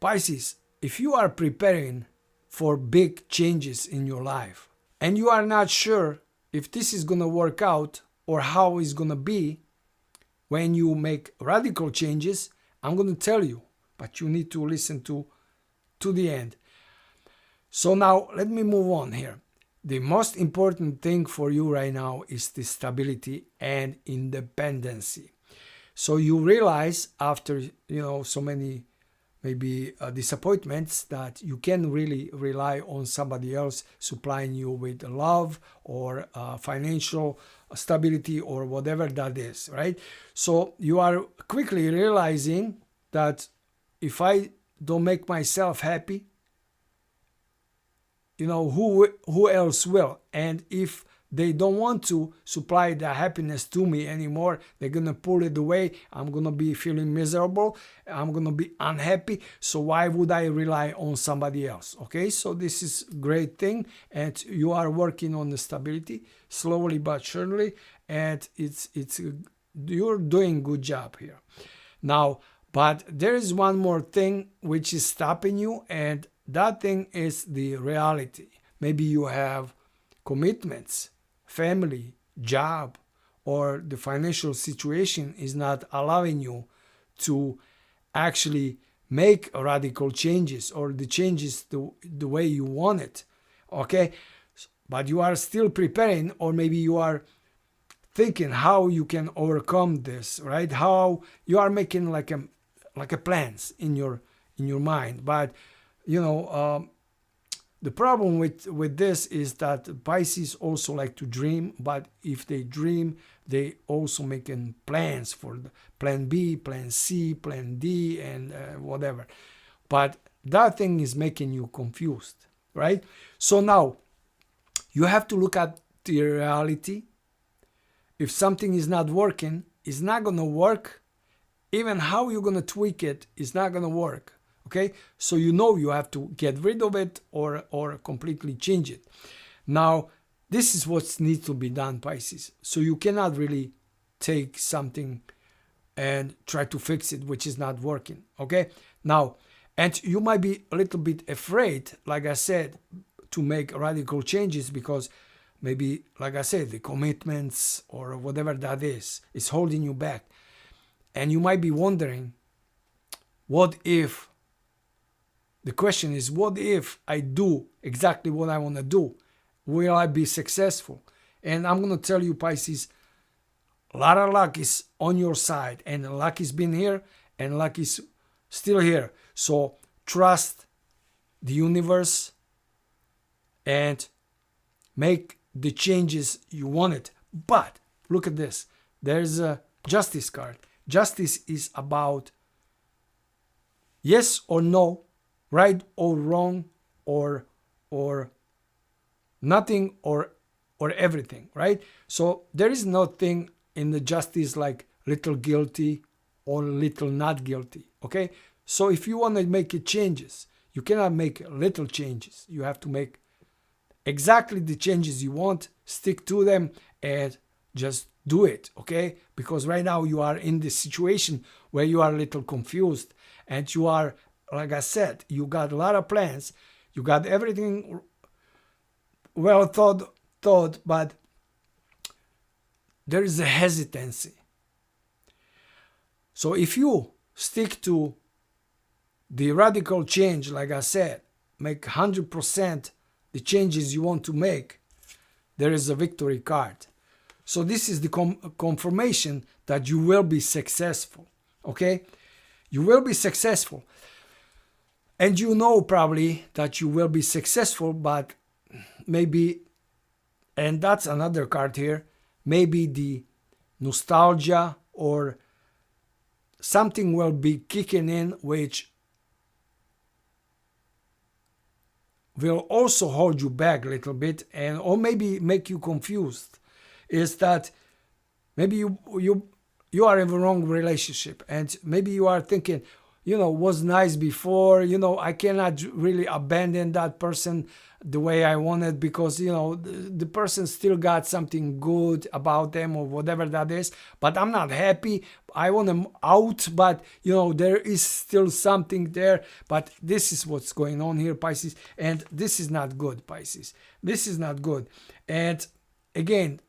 Pisces, if you are preparing for big changes in your life and you are not sure if this is going to work out or how it's going to be when you make radical changes, I'm going to tell you, but you need to listen to the end. So now let me move on here. The most important thing for you right now is the stability and independency. So you realize after, so many maybe disappointments that you can really rely on somebody else supplying you with love or financial stability or whatever that is, right? So you are quickly realizing that if I don't make myself happy, who else will? And if they don't want to supply the happiness to me anymore, they're gonna pull it away. I'm gonna be feeling miserable. I'm gonna be unhappy. So why would I rely on somebody else? Okay, so this is a great thing, and you are working on the stability slowly but surely, and you're doing good job here. Now, but there is one more thing which is stopping you, and that thing is the reality. Maybe you have commitments, family, job, or the financial situation is not allowing you to actually make radical changes or the changes the way you want it. Okay, but you are still preparing, or maybe you are thinking how you can overcome this, right? How you are making like a plans in your mind, but the problem with this is that Pisces also like to dream, but if they dream, they also making plans for the plan B, plan C, plan D, and whatever. But that thing is making you confused, right? So now you have to look at the reality. If something is not working, it's not going to work. Even how you're going to tweak it is not going to work. Okay, so you have to get rid of it or completely change it. Now, this is what needs to be done, Pisces. So you cannot really take something and try to fix it, which is not working. Okay, now, and you might be a little bit afraid, like I said, to make radical changes because maybe, like I said, the commitments or whatever that is holding you back. And you might be wondering, what if? The question is, what if I do exactly what I want to do? Will I be successful? And I'm going to tell you, Pisces, a lot of luck is on your side. And luck has been here and luck is still here. So trust the universe and make the changes you wanted. But look at this. There's a justice card. Justice is about yes or no, right or wrong, or nothing, or everything, right? So there is nothing in the justice like little guilty or little not guilty. Okay, so if you want to make changes, you cannot make little changes. You have to make exactly the changes you want, stick to them, and just do it. Okay, because right now you are in this situation where you are a little confused, and you are, like I said, you got a lot of plans, you got everything well thought, but there is a hesitancy. So if you stick to the radical change, like I said, make 100% the changes you want to make, there is a victory card. So this is the confirmation that you will be successful. Okay, you will be successful. And you know probably that you will be successful, but maybe, and that's another card here, maybe the nostalgia or something will be kicking in which will also hold you back a little bit, and or maybe make you confused. Is that maybe you are in the wrong relationship, and maybe you are thinking, was nice before. I cannot really abandon that person the way I wanted, because the person still got something good about them or whatever that is, but I'm not happy. I want them out, but there is still something there. But this is what's going on here, Pisces, and this is not good, Pisces. This is not good. And again,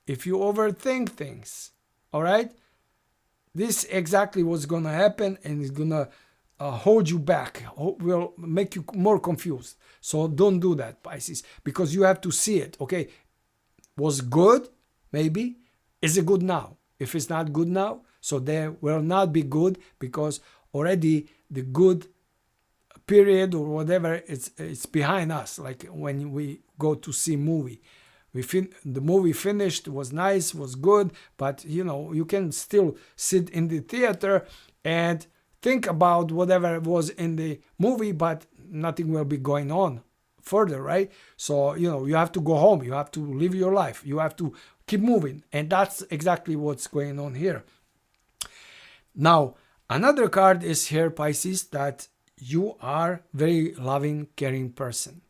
if you overthink things, all right, this exactly what's gonna happen, and it's gonna hold you back, will make you more confused. So don't do that, Pisces, because you have to see it. Okay, was good, maybe. Is it good now? If it's not good now, so there will not be good, because already the good period or whatever, it's behind us. Like when we go to see movie, the movie finished, was nice, was good, but you can still sit in the theater and think about whatever was in the movie, but nothing will be going on further, right? So you have to go home, you have to live your life, you have to keep moving, and that's exactly what's going on here. Now another card is here, Pisces, that you are very loving, caring person,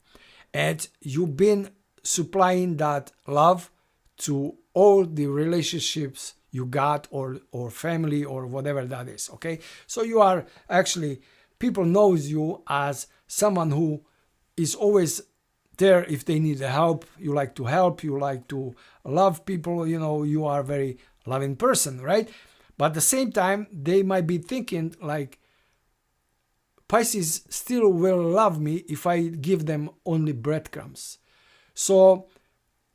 and you've been supplying that love to all the relationships you got, or family, or whatever that is. Okay, so you are actually, people knows you as someone who is always there if they need help. You like to help, you like to love people, you are a very loving person, right? But at the same time, they might be thinking like, Pisces still will love me if I give them only breadcrumbs. So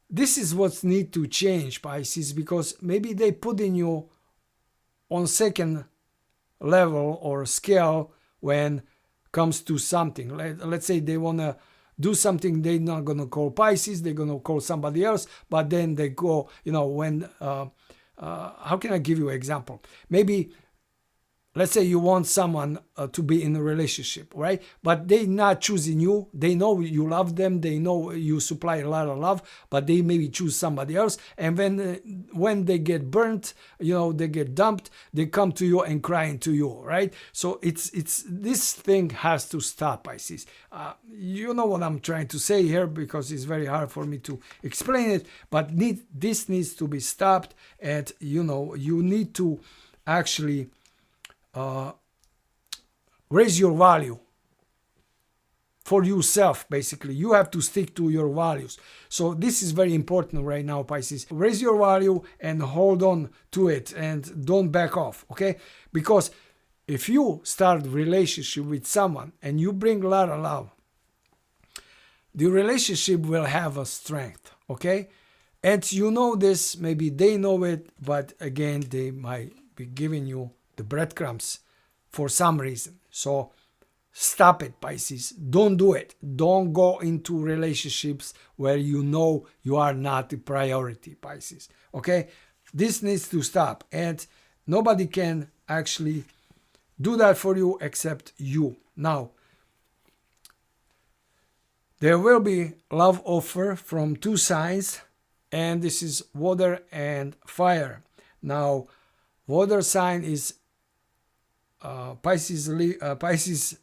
this is what needs to change, Pisces, because maybe they put in you on second level or scale when comes to something. Let's say they want to do something, they're not going to call Pisces, they're going to call somebody else, but then they go, when, how can I give you an example? Maybe, let's say you want someone to be in a relationship, right? But they're not choosing you. They know you love them. They know you supply a lot of love, but they maybe choose somebody else. And when they get burnt, they get dumped, they come to you and crying to you, right? So it's this thing has to stop, Pisces. You know what I'm trying to say here, because it's very hard for me to explain it, but this needs to be stopped. And you need to actually raise your value for yourself. Basically, you have to stick to your values. So this is very important right now, Pisces. Raise your value and hold on to it, and don't back off, okay? Because if you start a relationship with someone and you bring a lot of love, the relationship will have a strength, okay? And this, maybe they know it, but again, they might be giving you the breadcrumbs for some reason. So stop it, Pisces. Don't do it. Don't go into relationships where you are not the priority, Pisces. Okay? This needs to stop. And nobody can actually do that for you except you. Now, there will be love offer from two signs, and this is water and fire. Now, water sign is Pisces,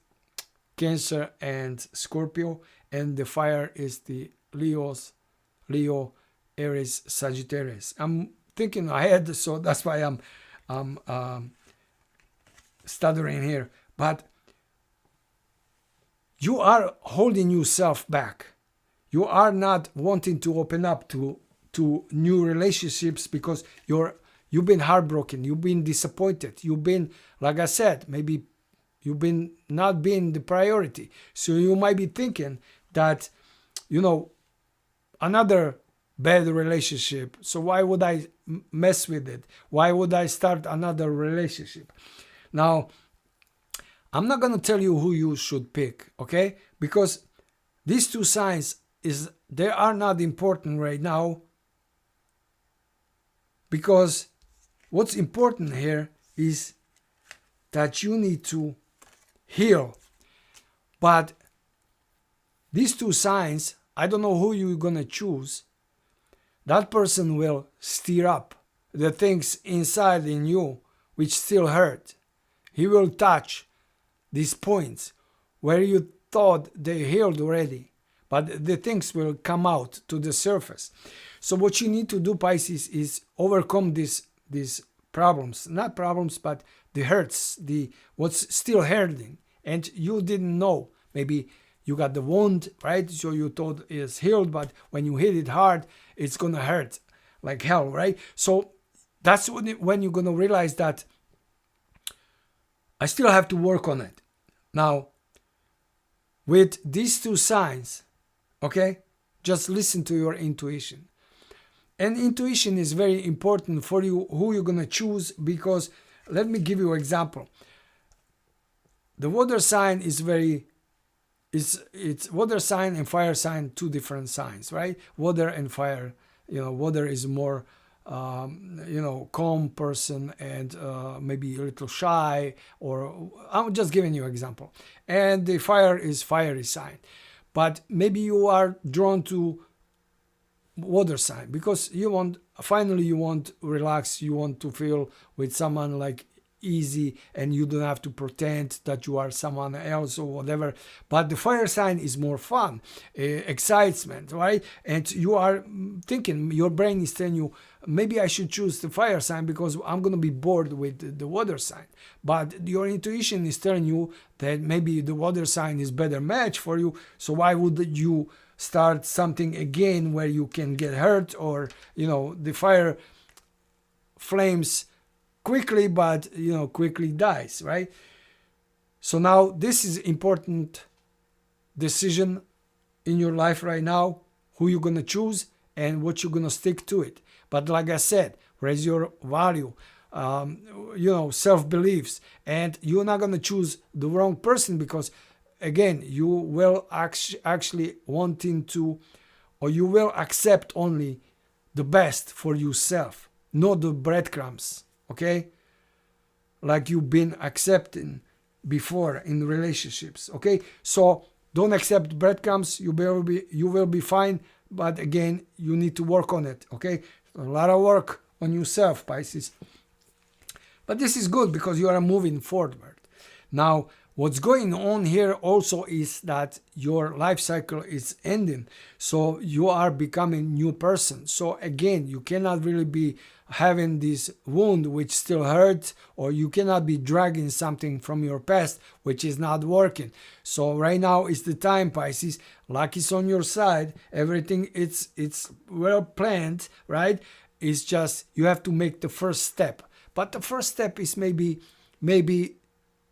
Cancer, and Scorpio, and the fire is the Leo, Aries, Sagittarius. I'm thinking ahead, so that's why I'm stuttering here. But you are holding yourself back. You are not wanting to open up to new relationships because you've been heartbroken, you've been disappointed, you've been, like I said, maybe you've been not being the priority. So you might be thinking that, another bad relationship, so why would I mess with it? Why would I start another relationship? Now, I'm not going to tell you who you should pick, okay? Because these two signs, they are not important right now, because what's important here is that you need to heal. But these two signs, I don't know who you're going to choose. That person will stir up the things inside in you which still hurt. He will touch these points where you thought they healed already, but the things will come out to the surface. So what you need to do, Pisces, is overcome these problems, not problems, but the hurts, what's still hurting, and you didn't know. Maybe you got the wound, right? So you thought it's healed, but when you hit it hard, it's gonna hurt like hell, right? So that's when you're gonna realize that I still have to work on it. Now, with these two signs, okay, just listen to your intuition. And intuition is very important for you, who you're gonna choose, because let me give you an example. The water sign is it's water sign and fire sign, two different signs, right? Water and fire, water is more calm person and maybe a little shy, or I'm just giving you an example. And the fire is fiery sign, but maybe you are drawn to water sign because you want to relax, you want to feel with someone like easy, and you don't have to pretend that you are someone else or whatever. But the fire sign is more fun, excitement, right? And you are thinking, your brain is telling you, maybe I should choose the fire sign because I'm going to be bored with the water sign. But your intuition is telling you that maybe the water sign is better match for you. So why would you start something again where you can get hurt, or the fire flames quickly, but quickly dies, right? So now this is important decision in your life right now, who you're gonna choose and what you're gonna stick to it. But like I said, raise your value, self-beliefs, and you're not gonna choose the wrong person, because again, you will actually wanting to, or you will accept only the best for yourself, not the breadcrumbs. Okay, like you've been accepting before in relationships. Okay, so don't accept breadcrumbs. You will be fine, but again, you need to work on it. Okay, a lot of work on yourself, Pisces. But this is good because you are moving forward. Now, what's going on here also is that your life cycle is ending, so you are becoming new person. So again, you cannot really be having this wound which still hurts, or you cannot be dragging something from your past which is not working. So right now is the time, Pisces. Luck is on your side. Everything it's well planned, right? It's just you have to make the first step. But the first step is maybe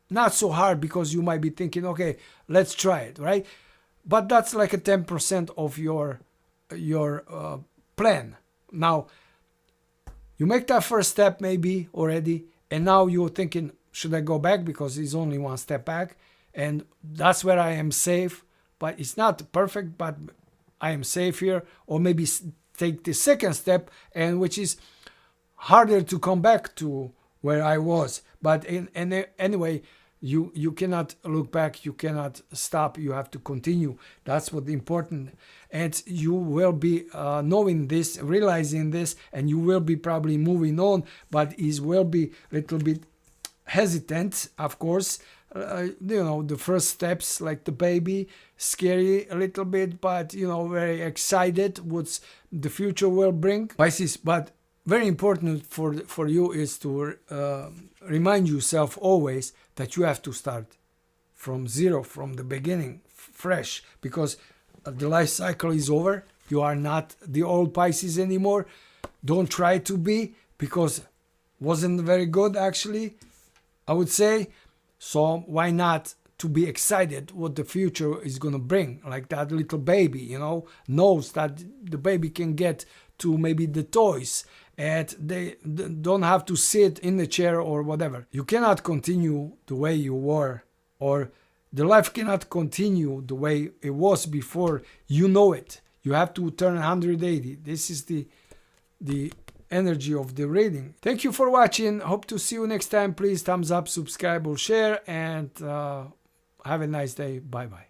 not so hard, because you might be thinking, okay, let's try it, right? But that's like a 10% of your plan. Now, you make that first step maybe already, and now you're thinking, should I go back, because it's only one step back, and that's where I am safe. But it's not perfect, but I am safe here. Or maybe take the second step, and which is harder to come back to where I was. But anyway, you cannot look back, you cannot stop, you have to continue. That's what important. And you will be knowing this, realizing this, and you will be probably moving on, but it will be a little bit hesitant, of course. The first steps, like the baby, scary a little bit, but very excited what the future will bring, Pisces. But very important for you is to remind yourself always that you have to start from zero, from the beginning, fresh, because the life cycle is over. You are not the old Pisces anymore. Don't try to be, because wasn't very good, actually, I would say. So why not to be excited what the future is going to bring? Like that little baby, knows that the baby can get to maybe the toys, and they don't have to sit in the chair or whatever. You cannot continue the way you were, or the life cannot continue the way it was before. You know it. You have to turn 180. This is the energy of the reading. Thank you for watching. Hope to see you next time. Please thumbs up, subscribe or share, and have a nice day. Bye bye.